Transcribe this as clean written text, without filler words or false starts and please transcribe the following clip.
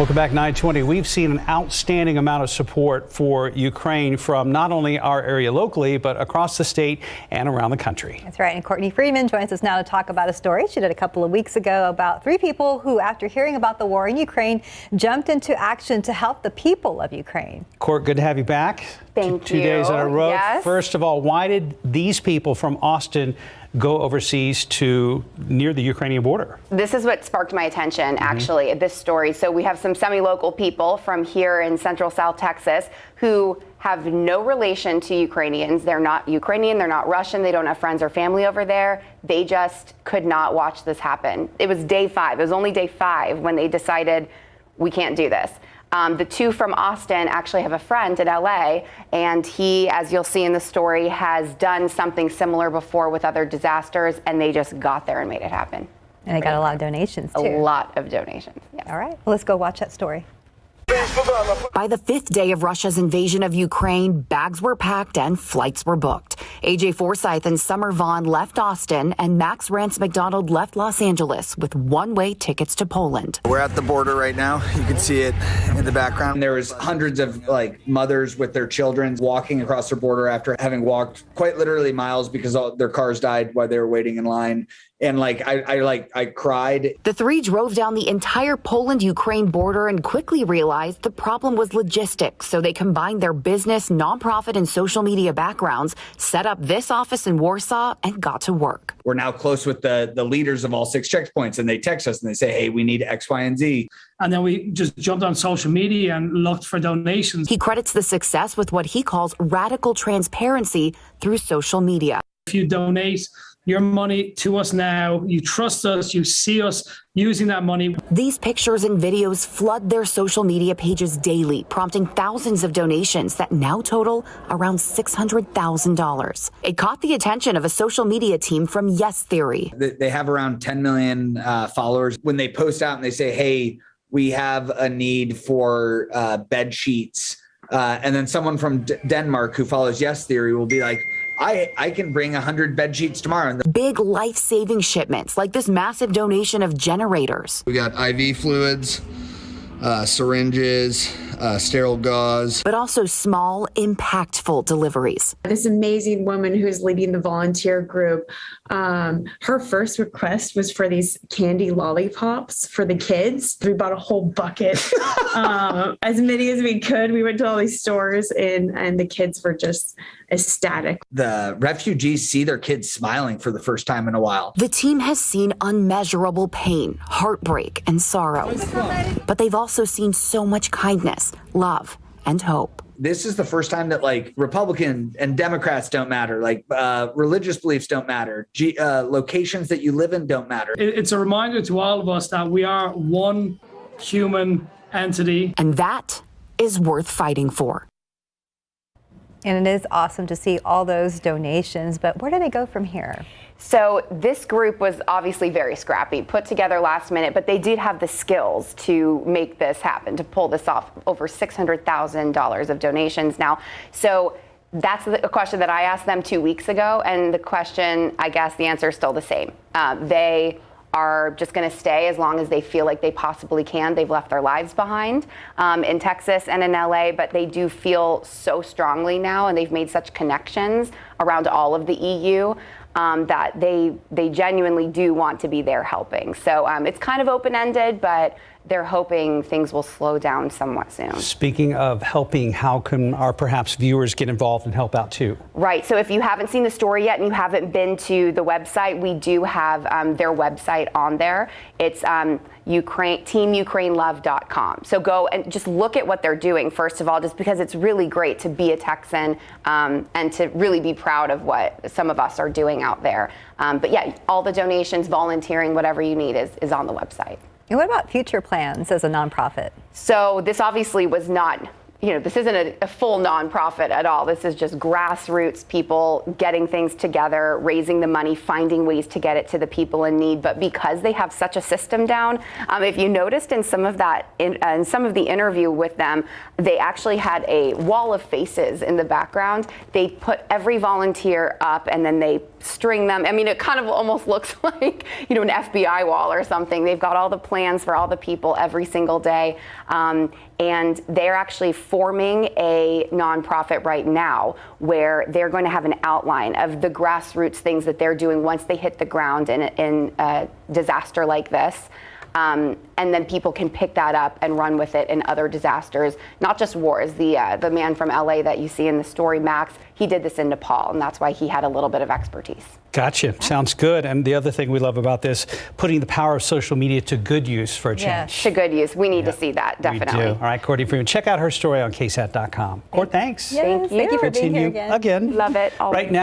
Welcome back, 920. We've seen an outstanding amount of support for Ukraine from not only our area locally, but across the state and around the country. That's right. And Courtney Freeman joins us now to talk about a story she did a couple of weeks ago about 3 people who, after hearing about the war in Ukraine, jumped into action to help the people of Ukraine. Court, good to have you back. Thank you. 2 days in a row. Yes. First of all, why did these people from Austin go overseas to near the Ukrainian border? This is what sparked my attention, actually, this story. So we have some semi-local people from here in Central South Texas who have no relation to Ukrainians. They're not Ukrainian, they're not Russian, they don't have friends or family over there. They just could not watch this happen. It was day 5. It was only day 5 when they decided we can't do this. The 2 from Austin actually have a friend in LA, and he, as you'll see in the story, has done something similar before with other disasters, and they just got there and made it happen. And they got a lot of donations, too. A lot of donations, yes. All right, well, let's go watch that story. By the 5th day of Russia's invasion of Ukraine, bags were packed and flights were booked. AJ Forsyth and Summer Vaughn left Austin, and Max Rance McDonald left Los Angeles with one-way tickets to Poland. We're at the border right now. You can see it in the background. There was hundreds of mothers with their children walking across their border after having walked quite literally miles because all their cars died while they were waiting in line. And I cried. The 3 drove down the entire Poland-Ukraine border and quickly realized the problem was logistics. So they combined their business, nonprofit, and social media backgrounds, set up this office in Warsaw, and got to work. We're now close with the leaders of all 6 checkpoints, and they text us and they say, hey, we need X, Y, and Z. And then we just jumped on social media and looked for donations. He credits the success with what he calls radical transparency through social media. If you donate your money to us now, you trust us, you see us using that money. These pictures and videos flood their social media pages daily, prompting thousands of donations that now total around $600,000. It caught the attention of a social media team from Yes Theory. They have around 10 million followers. When they post out and they say, hey, we have a need for bed sheets. And then someone from Denmark who follows Yes Theory will be like, I can bring 100 bed sheets tomorrow. Big life-saving shipments, like this massive donation of generators. We got IV fluids, syringes, sterile gauze. But also small, impactful deliveries. This amazing woman who's leading the volunteer group, her first request was for these candy lollipops for the kids. We bought a whole bucket, as many as we could. We went to all these stores and the kids were just ecstatic. The refugees see their kids smiling for the first time in a while. The team has seen unmeasurable pain, heartbreak, and sorrow. But they've also seen so much kindness, love, and hope. This is the first time that Republican and Democrats don't matter. Religious beliefs don't matter. Locations that you live in don't matter. It's a reminder to all of us that we are one human entity. And that is worth fighting for. And it is awesome to see all those donations, but where do they go from here? So this group was obviously very scrappy, put together last minute, but they did have the skills to make this happen, to pull this off. Over $600,000 of donations now. So that's a question that I asked them 2 weeks ago, and the question, I guess the answer is still the same. They are just going to stay as long as they feel like they possibly can. They've left their lives behind in Texas and in LA, but they do feel so strongly now, and they've made such connections around all of the EU that they genuinely do want to be there helping. So it's kind of open-ended, but they're hoping things will slow down somewhat soon. Speaking of helping, how can our perhaps viewers get involved and help out too? Right. So if you haven't seen the story yet and you haven't been to the website, we do have their website on there. It's teamukrainelove.com. So go and just look at what they're doing, first of all, just because it's really great to be a Texan and to really be proud of what some of us are doing out there. But yeah, all the donations, volunteering, whatever you need is on the website. And what about future plans as a nonprofit? So this obviously was not this isn't a full nonprofit at all. This is just grassroots people getting things together, raising the money, finding ways to get it to the people in need. But because they have such a system down, if you noticed in some of that, in some of the interview with them, they actually had a wall of faces in the background. They put every volunteer up and then they string them. I mean, it kind of almost looks like, an FBI wall or something. They've got all the plans for all the people every single day. And they're actually forming a nonprofit right now where they're going to have an outline of the grassroots things that they're doing once they hit the ground in a disaster like this. And then people can pick that up and run with it in other disasters, not just wars. The man from LA that you see in the story, Max, he did this in Nepal, and that's why he had a little bit of expertise. Gotcha. Sounds good. And the other thing we love about this, putting the power of social media to good use for a change. Yes. To good use. We need to see that, definitely. We do. All right, Courtney Freeman, check out her story on ksat.com. Court, thanks. Yes, thank you for Good being seeing here you again. again. Love it. Always. Right now.